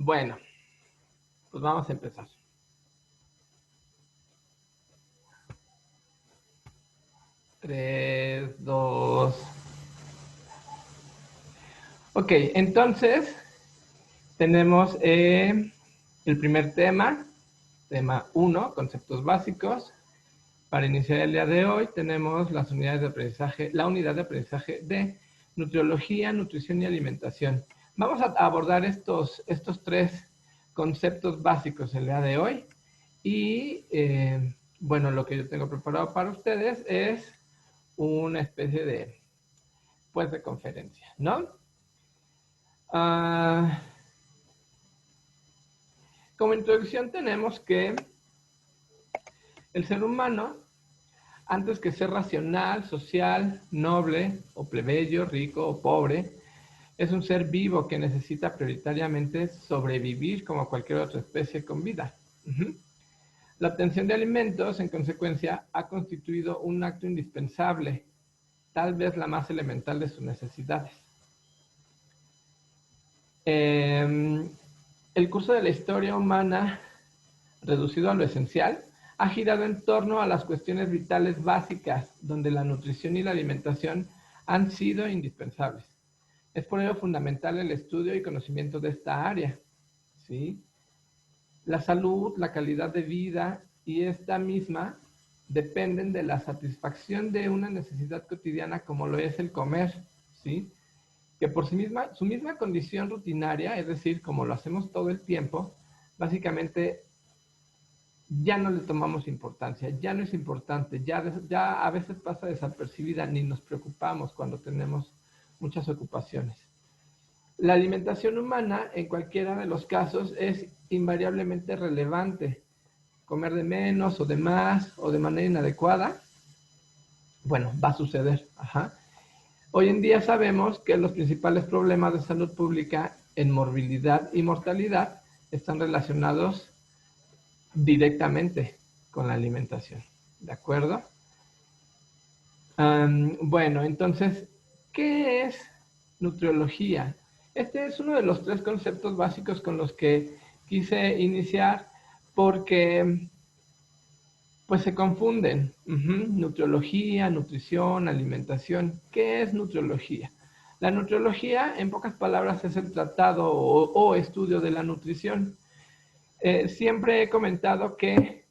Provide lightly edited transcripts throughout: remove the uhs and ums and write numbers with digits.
Bueno, pues vamos a empezar. Tres, dos. Ok, entonces tenemos el primer tema 1, conceptos básicos. Para iniciar el día de hoy tenemos las unidades de aprendizaje, la unidad de aprendizaje de nutriología, nutrición y alimentación. Vamos a abordar estos tres conceptos básicos el día de hoy y bueno, lo que yo tengo preparado para ustedes es una especie de, pues, de conferencia, ¿no? Como introducción tenemos que el ser humano, antes que ser racional, social, noble o plebeyo, rico o pobre, es un ser vivo que necesita prioritariamente sobrevivir como cualquier otra especie con vida. La obtención de alimentos, en consecuencia, ha constituido un acto indispensable, tal vez la más elemental de sus necesidades. El curso de la historia humana, reducido a lo esencial, ha girado en torno a las cuestiones vitales básicas, donde la nutrición y la alimentación han sido indispensables. Es por ello fundamental el estudio y conocimiento de esta área, ¿sí? La salud, la calidad de vida y esta misma dependen de la satisfacción de una necesidad cotidiana como lo es el comer, ¿sí? Que por sí misma, su misma condición rutinaria, es decir, como lo hacemos todo el tiempo, básicamente ya no le tomamos importancia, ya no es importante, ya a veces pasa desapercibida, ni nos preocupamos cuando tenemos muchas ocupaciones. La alimentación humana, en cualquiera de los casos, es invariablemente relevante. Comer de menos o de más o de manera inadecuada, bueno, va a suceder. Hoy en día sabemos que los principales problemas de salud pública en morbilidad y mortalidad están relacionados directamente con la alimentación. ¿De acuerdo? Bueno, entonces, ¿qué es nutriología? Este es uno de los tres conceptos básicos con los que quise iniciar porque pues se confunden. Nutriología, nutrición, alimentación. ¿Qué es nutriología? La nutriología, en pocas palabras, es el tratado o estudio de la nutrición. Siempre he comentado que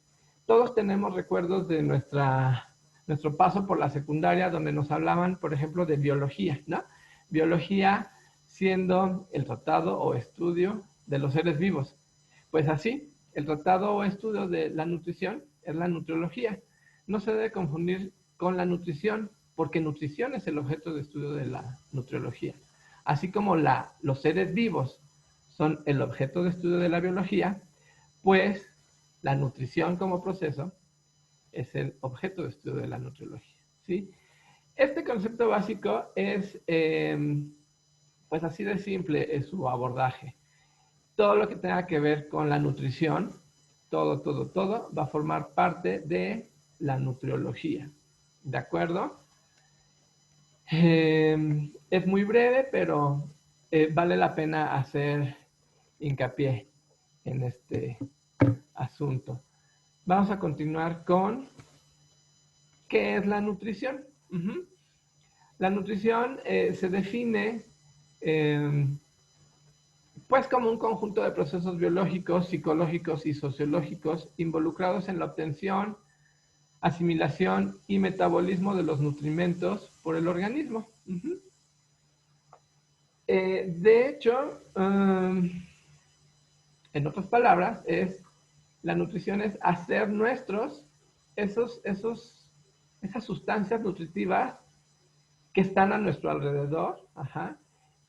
todos tenemos recuerdos de nuestro paso por la secundaria, donde nos hablaban, por ejemplo, de biología, ¿no? Biología siendo el tratado o estudio de los seres vivos. Pues así, el tratado o estudio de la nutrición es la nutriología. No se debe confundir con la nutrición, porque nutrición es el objeto de estudio de la nutriología. Así como los seres vivos son el objeto de estudio de la biología, pues la nutrición como proceso es el objeto de estudio de la nutriología, ¿sí? Este concepto básico es, pues así de simple es su abordaje. Todo lo que tenga que ver con la nutrición, todo va a formar parte de la nutriología, ¿de acuerdo? Es muy breve, pero vale la pena hacer hincapié en este asunto. Vamos a continuar con ¿qué es la nutrición? La nutrición se define pues como un conjunto de procesos biológicos, psicológicos y sociológicos involucrados en la obtención, asimilación y metabolismo de los nutrimentos por el organismo. De hecho, en otras palabras, la nutrición es hacer nuestros esas sustancias nutritivas que están a nuestro alrededor,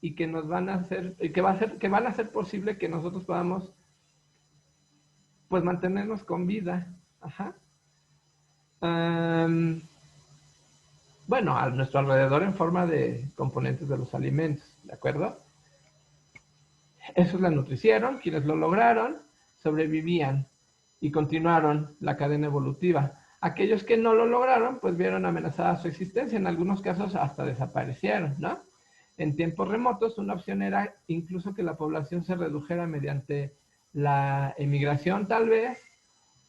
y que nos van a hacer, que van a hacer posible que nosotros podamos, pues, mantenernos con vida, bueno, a nuestro alrededor en forma de componentes de los alimentos, ¿de acuerdo? Esos la nutricieron, quienes lo lograron, sobrevivían y continuaron la cadena evolutiva. Aquellos que no lo lograron, pues vieron amenazada su existencia, en algunos casos hasta desaparecieron, ¿no? En tiempos remotos, una opción era incluso que la población se redujera mediante la emigración, tal vez,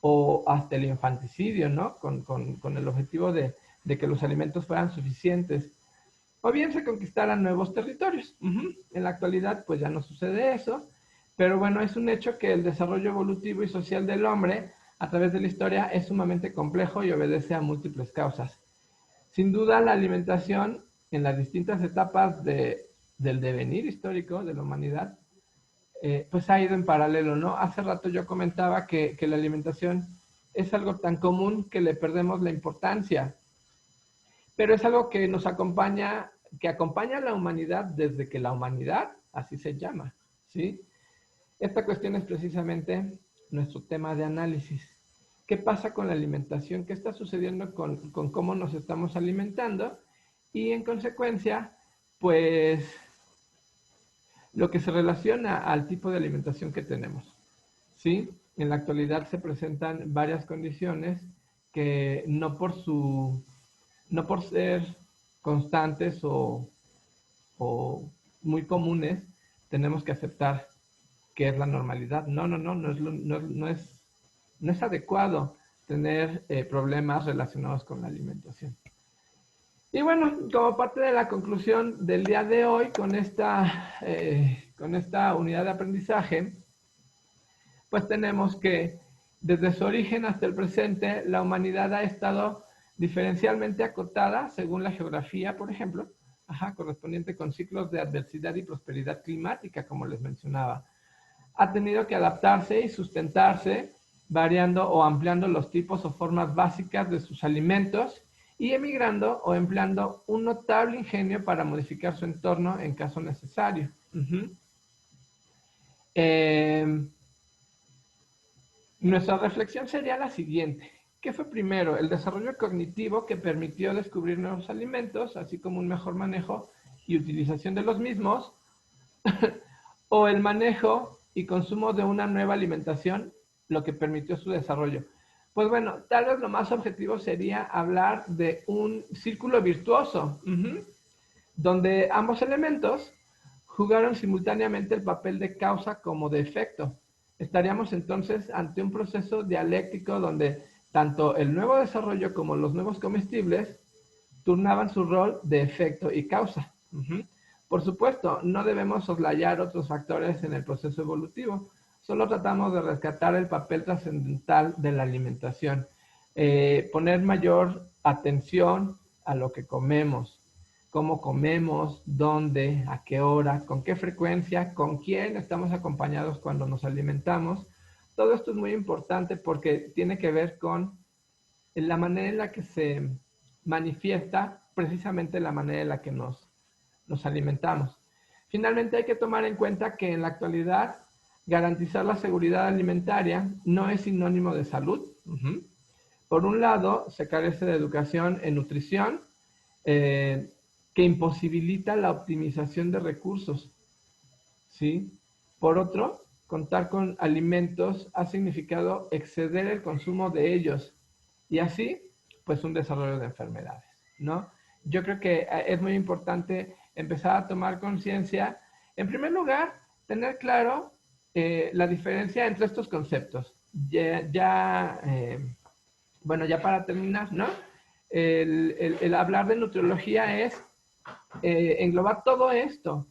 o hasta el infanticidio, ¿no? Con el objetivo de que los alimentos fueran suficientes. O bien se conquistaran nuevos territorios. En la actualidad, pues ya no sucede eso. Pero bueno, es un hecho que el desarrollo evolutivo y social del hombre a través de la historia es sumamente complejo y obedece a múltiples causas. Sin duda, la alimentación en las distintas etapas del devenir histórico de la humanidad, pues ha ido en paralelo, ¿no? Hace rato yo comentaba que la alimentación es algo tan común que le perdemos la importancia, pero es algo que nos acompaña, que acompaña a la humanidad desde que la humanidad, así se llama, ¿sí? Esta cuestión es precisamente nuestro tema de análisis. ¿Qué pasa con la alimentación? ¿Qué está sucediendo con cómo nos estamos alimentando? Y en consecuencia, pues lo que se relaciona al tipo de alimentación que tenemos. ¿Sí? En la actualidad se presentan varias condiciones que no por ser constantes o muy comunes, tenemos que aceptar que es la normalidad. No es adecuado tener problemas relacionados con la alimentación. Y bueno, como parte de la conclusión del día de hoy con esta unidad de aprendizaje, pues tenemos que desde su origen hasta el presente, la humanidad ha estado diferencialmente acotada según la geografía, por ejemplo, correspondiente con ciclos de adversidad y prosperidad climática, como les mencionaba. Ha tenido que adaptarse y sustentarse, variando o ampliando los tipos o formas básicas de sus alimentos y emigrando o empleando un notable ingenio para modificar su entorno en caso necesario. Nuestra reflexión sería la siguiente. ¿Qué fue primero? El desarrollo cognitivo que permitió descubrir nuevos alimentos, así como un mejor manejo y utilización de los mismos, o el manejo y consumo de una nueva alimentación, lo que permitió su desarrollo. Pues bueno, tal vez lo más objetivo sería hablar de un círculo virtuoso, donde ambos elementos jugaron simultáneamente el papel de causa como de efecto. Estaríamos entonces ante un proceso dialéctico donde tanto el nuevo desarrollo como los nuevos comestibles turnaban su rol de efecto y causa. Por supuesto, no debemos soslayar otros factores en el proceso evolutivo, solo tratamos de rescatar el papel trascendental de la alimentación, poner mayor atención a lo que comemos, cómo comemos, dónde, a qué hora, con qué frecuencia, con quién estamos acompañados cuando nos alimentamos. Todo esto es muy importante porque tiene que ver con la manera en la que se manifiesta precisamente la manera en la que nos alimentamos. Finalmente hay que tomar en cuenta que en la actualidad garantizar la seguridad alimentaria no es sinónimo de salud. Por un lado, se carece de educación en nutrición, que imposibilita la optimización de recursos, ¿sí? Por otro, contar con alimentos ha significado exceder el consumo de ellos y así, pues un desarrollo de enfermedades, ¿no? Yo creo que es muy importante empezar a tomar conciencia. En primer lugar, tener claro la diferencia entre estos conceptos. Bueno, ya para terminar, ¿no? El hablar de nutriología es englobar todo esto.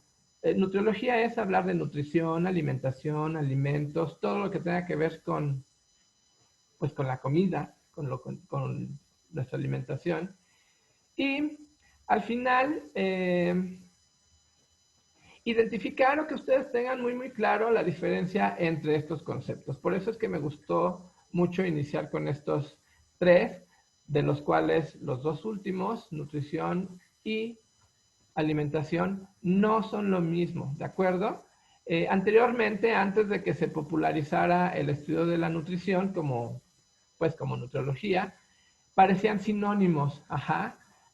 Nutriología es hablar de nutrición, alimentación, alimentos, todo lo que tenga que ver pues, con la comida, con nuestra alimentación. Y al final, identificar o que ustedes tengan muy, muy claro la diferencia entre estos conceptos. Por eso es que me gustó mucho iniciar con estos tres, de los cuales los dos últimos, nutrición y alimentación, no son lo mismo, ¿de acuerdo? Anteriormente, antes de que se popularizara el estudio de la nutrición pues como nutriología, parecían sinónimos,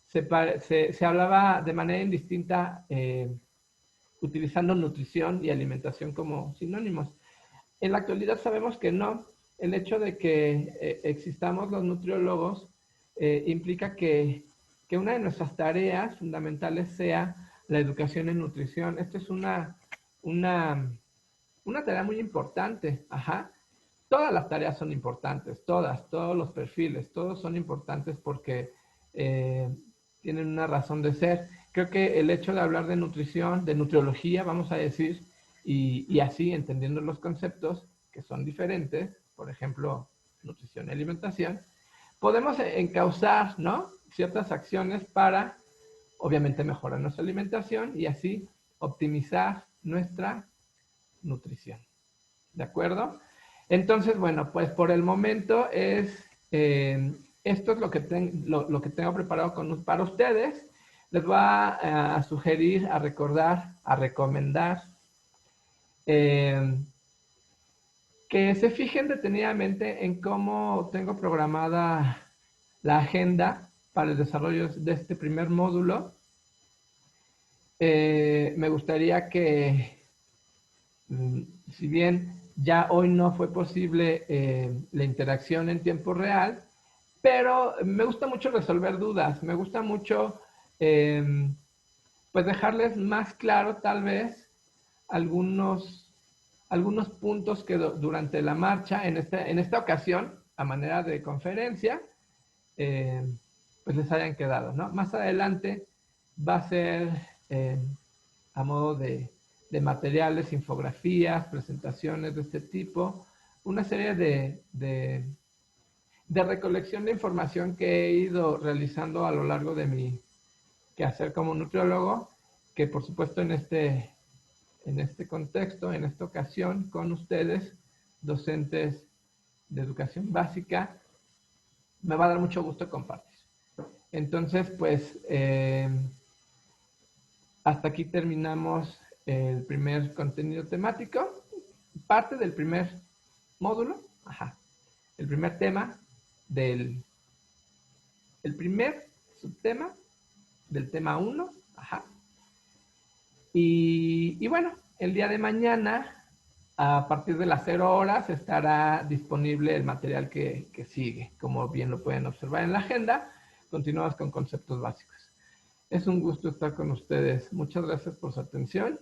se hablaba de manera indistinta utilizando nutrición y alimentación como sinónimos. En la actualidad sabemos que no. El hecho de que existamos los nutriólogos implica que una de nuestras tareas fundamentales sea la educación en nutrición. Esta es una, una tarea muy importante. Ajá. Todas las tareas son importantes, todos los perfiles, todos son importantes porque eh, tienen una razón de ser. Creo que el hecho de hablar de nutrición, de nutriología, vamos a decir, y así entendiendo los conceptos que son diferentes, por ejemplo, nutrición y alimentación, podemos encauzar, ¿no?, ciertas acciones para, obviamente, mejorar nuestra alimentación y así optimizar nuestra nutrición. ¿De acuerdo? Entonces, bueno, pues por el momento esto es lo que, lo que tengo preparado para ustedes. Les voy a sugerir, a recordar, a recomendar eh, que se fijen detenidamente en cómo tengo programada la agenda para el desarrollo de este primer módulo. Me gustaría que, si bien ya hoy no fue posible la interacción en tiempo real, pero me gusta mucho resolver dudas, me gusta mucho pues dejarles más claro tal vez algunos, algunos puntos que durante la marcha, en esta ocasión, a manera de conferencia, eh, pues les hayan quedado, ¿no? Más adelante va a ser a modo de materiales, infografías, presentaciones de este tipo, una serie de recolección de información que he ido realizando a lo largo de mi quehacer como nutriólogo, que por supuesto en este contexto, en esta ocasión, con ustedes, docentes de educación básica, me va a dar mucho gusto compartir. Entonces, pues, hasta aquí terminamos el primer contenido temático, parte del primer módulo, ajá, el primer tema el primer subtema del tema 1, ajá. Y bueno, el día de mañana, a partir de las 0 horas, estará disponible el material que sigue. Como bien lo pueden observar en la agenda, continuamos con conceptos básicos. Es un gusto estar con ustedes. Muchas gracias por su atención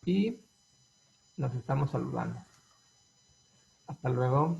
y nos estamos saludando. Hasta luego.